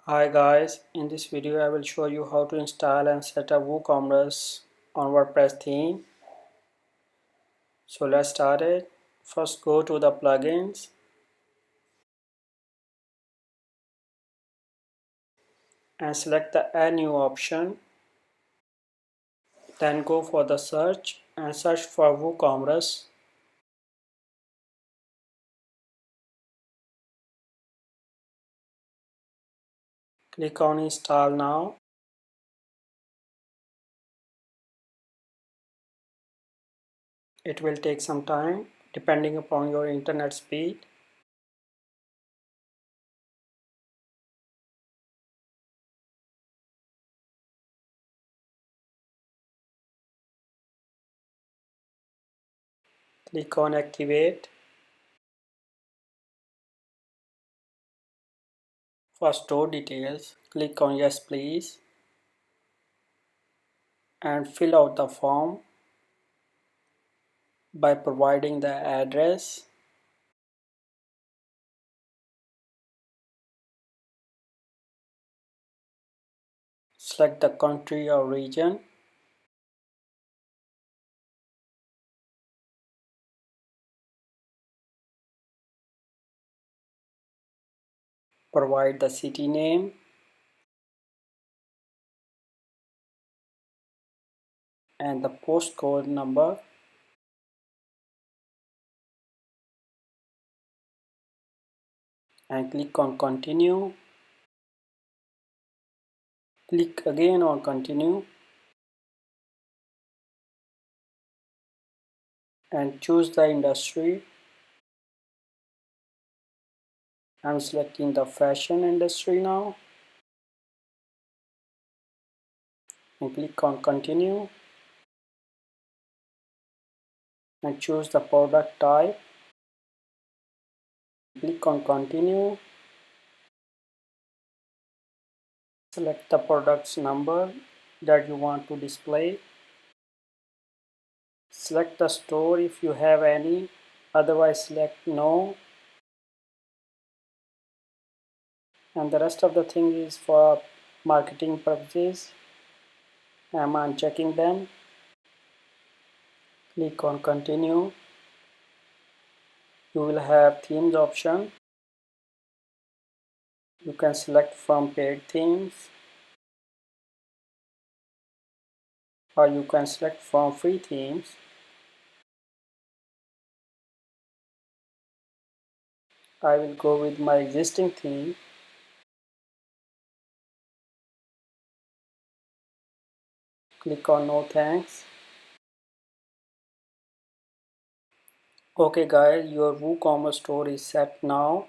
Hi guys, in this video I will show you how to install and set up WooCommerce on WordPress theme. So let's start it. First go to the plugins and select the add new option. Then go for the search and search for WooCommerce. Click on install now. It will take some time depending upon your internet speed. Click on activate. For store details, click on yes please and fill out the form by providing the address. Select the country or region. Provide the city name and the postcode number. And click on continue. Click again on continue and choose the industry. I'm selecting the fashion industry now and click on continue and choose the product type. Click on continue. Select the product's number that you want to display. Select the store if you have any, otherwise select no. And the rest of the thing is for marketing purposes. I'm unchecking them. Click on continue. You will have themes option. You can select from paid themes or you can select from free themes. I will go with my existing theme. Click on no thanks. Okay guys, your WooCommerce store is set now.